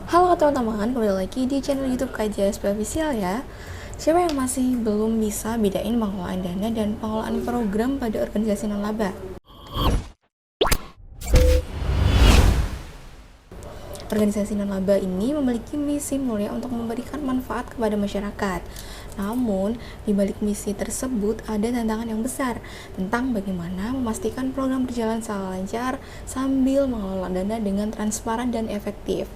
Halo teman-teman, kembali lagi di channel YouTube KJSP Official ya. Siapa yang masih belum bisa bedain pengelolaan dana dan pengelolaan program pada organisasi non-laba? Organisasi non-laba ini memiliki misi mulia untuk memberikan manfaat kepada masyarakat. Namun, di balik misi tersebut ada tantangan yang besar tentang bagaimana memastikan program berjalan secara lancar sambil mengelola dana dengan transparan dan efektif.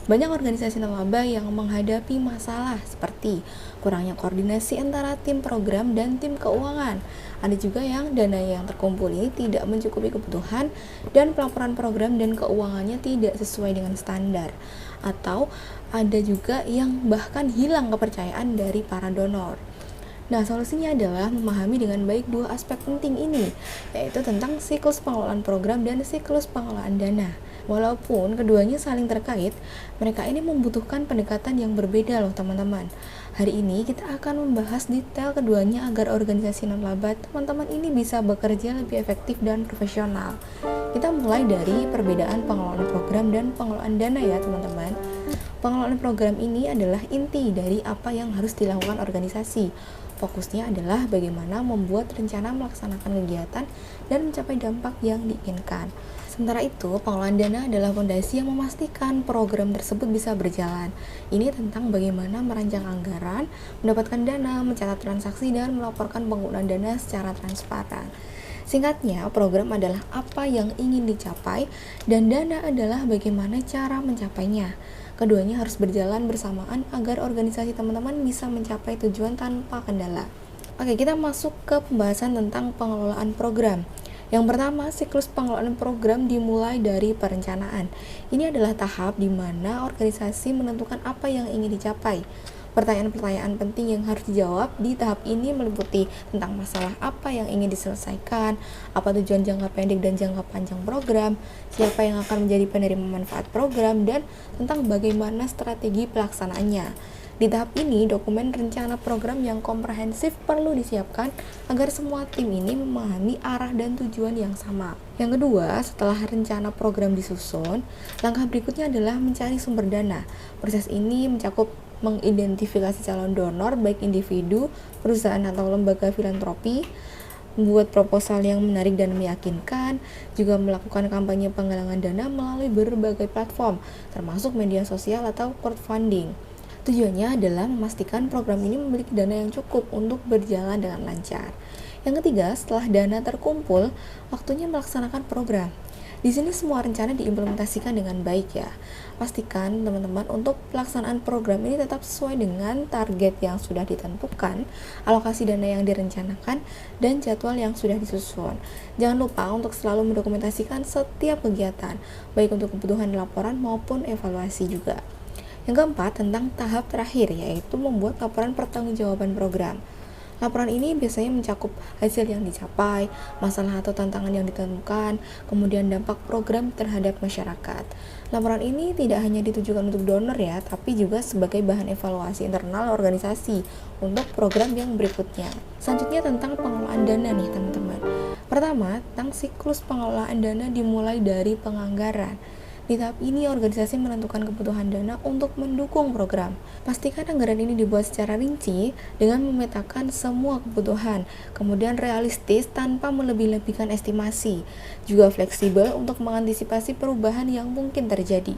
Banyak organisasi non-laba yang menghadapi masalah seperti kurangnya koordinasi antara tim program dan tim keuangan. Ada juga yang dana yang terkumpul ini tidak mencukupi kebutuhan dan pelaporan program dan keuangannya tidak sesuai dengan standar. Atau ada juga yang bahkan hilang kepercayaan dari para donor. Nah, solusinya adalah memahami dengan baik dua aspek penting ini, yaitu tentang siklus pengelolaan program dan siklus pengelolaan dana. Walaupun keduanya saling terkait, mereka ini membutuhkan pendekatan yang berbeda loh teman-teman. Hari ini kita akan membahas detail keduanya agar organisasi non-laba teman-teman ini bisa bekerja lebih efektif dan profesional. Kita mulai dari perbedaan pengelolaan program dan pengelolaan dana ya teman-teman. Pengelolaan program ini adalah inti dari apa yang harus dilakukan organisasi. Fokusnya adalah bagaimana membuat rencana melaksanakan kegiatan dan mencapai dampak yang diinginkan. Sementara itu, pengelolaan dana adalah fondasi yang memastikan program tersebut bisa berjalan. Ini tentang bagaimana merancang anggaran, mendapatkan dana, mencatat transaksi, dan melaporkan penggunaan dana secara transparan. Singkatnya, program adalah apa yang ingin dicapai, dan dana adalah bagaimana cara mencapainya. Keduanya harus berjalan bersamaan agar organisasi teman-teman bisa mencapai tujuan tanpa kendala. Oke, kita masuk ke pembahasan tentang pengelolaan program. Yang pertama, siklus pengelolaan program dimulai dari perencanaan. Ini adalah tahap di mana organisasi menentukan apa yang ingin dicapai. Pertanyaan-pertanyaan penting yang harus dijawab di tahap ini meliputi tentang masalah apa yang ingin diselesaikan, apa tujuan jangka pendek dan jangka panjang program, siapa yang akan menjadi penerima manfaat program, dan tentang bagaimana strategi pelaksanaannya. Di tahap ini, dokumen rencana program yang komprehensif perlu disiapkan agar semua tim ini memahami arah dan tujuan yang sama. Yang kedua, setelah rencana program disusun, langkah berikutnya adalah mencari sumber dana. Proses ini mencakup mengidentifikasi calon donor baik individu, perusahaan atau lembaga filantropi, membuat proposal yang menarik dan meyakinkan, juga melakukan kampanye penggalangan dana melalui berbagai platform, termasuk media sosial atau crowdfunding. Tujuannya adalah memastikan program ini memiliki dana yang cukup untuk berjalan dengan lancar. Yang ketiga, setelah dana terkumpul, waktunya melaksanakan program. Di sini semua rencana diimplementasikan dengan baik ya. Pastikan teman-teman untuk pelaksanaan program ini tetap sesuai dengan target yang sudah ditentukan, alokasi dana yang direncanakan, dan jadwal yang sudah disusun. Jangan lupa untuk selalu mendokumentasikan setiap kegiatan, baik untuk kebutuhan laporan maupun evaluasi juga. Yang keempat, tentang tahap terakhir, yaitu membuat laporan pertanggungjawaban program. Laporan ini biasanya mencakup hasil yang dicapai, masalah atau tantangan yang ditemukan, kemudian dampak program terhadap masyarakat. Laporan ini tidak hanya ditujukan untuk donor ya, tapi juga sebagai bahan evaluasi internal organisasi untuk program yang berikutnya. Selanjutnya tentang pengelolaan dana nih teman-teman. Pertama, tentang siklus pengelolaan dana dimulai dari penganggaran. Di tahap ini, organisasi menentukan kebutuhan dana untuk mendukung program. Pastikan anggaran ini dibuat secara rinci dengan memetakan semua kebutuhan, kemudian realistis tanpa melebih-lebihkan estimasi, juga fleksibel untuk mengantisipasi perubahan yang mungkin terjadi.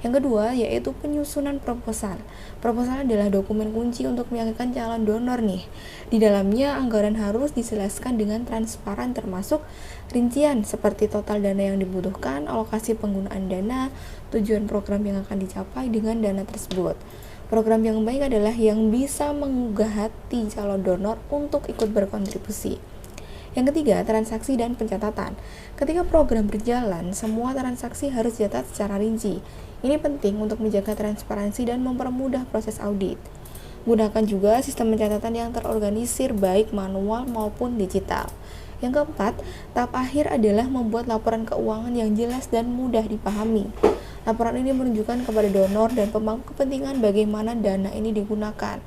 Yang kedua, yaitu penyusunan proposal. Proposal adalah dokumen kunci untuk meyakinkan calon donor nih. Di dalamnya, anggaran harus dijelaskan dengan transparan termasuk rincian seperti total dana yang dibutuhkan, alokasi penggunaan dana, tujuan program yang akan dicapai dengan dana tersebut. Program yang baik adalah yang bisa menggugah hati calon donor untuk ikut berkontribusi. Yang ketiga, transaksi dan pencatatan. Ketika program berjalan, semua transaksi harus dicatat secara rinci. Ini penting untuk menjaga transparansi dan mempermudah proses audit. Gunakan juga sistem pencatatan yang terorganisir baik manual maupun digital. Yang keempat, tahap akhir adalah membuat laporan keuangan yang jelas dan mudah dipahami. Laporan ini menunjukkan kepada donor dan pemangku kepentingan bagaimana dana ini digunakan.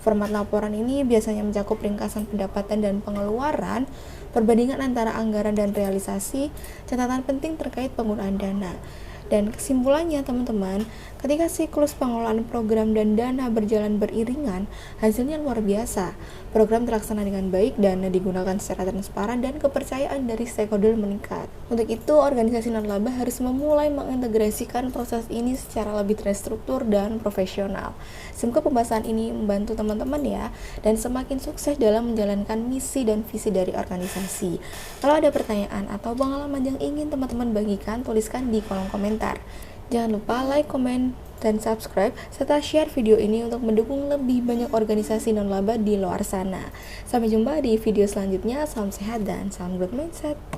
Format laporan ini biasanya mencakup ringkasan pendapatan dan pengeluaran, perbandingan antara anggaran dan realisasi, catatan penting terkait penggunaan dana. Dan kesimpulannya teman-teman, ketika siklus pengelolaan program dan dana berjalan beriringan, hasilnya luar biasa. Program terlaksana dengan baik, dana digunakan secara transparan, dan kepercayaan dari stakeholder meningkat. Untuk itu, organisasi non-laba harus memulai mengintegrasikan proses ini secara lebih terstruktur dan profesional. Semoga pembahasan ini membantu teman-teman ya, dan semakin sukses dalam menjalankan misi dan visi dari organisasi. Kalau ada pertanyaan atau pengalaman yang ingin teman-teman bagikan, tuliskan di kolom komentar. Jangan lupa like, komen, dan subscribe, serta share video ini untuk mendukung lebih banyak organisasi non-laba di luar sana. Sampai jumpa di video selanjutnya, salam sehat dan salam growth mindset.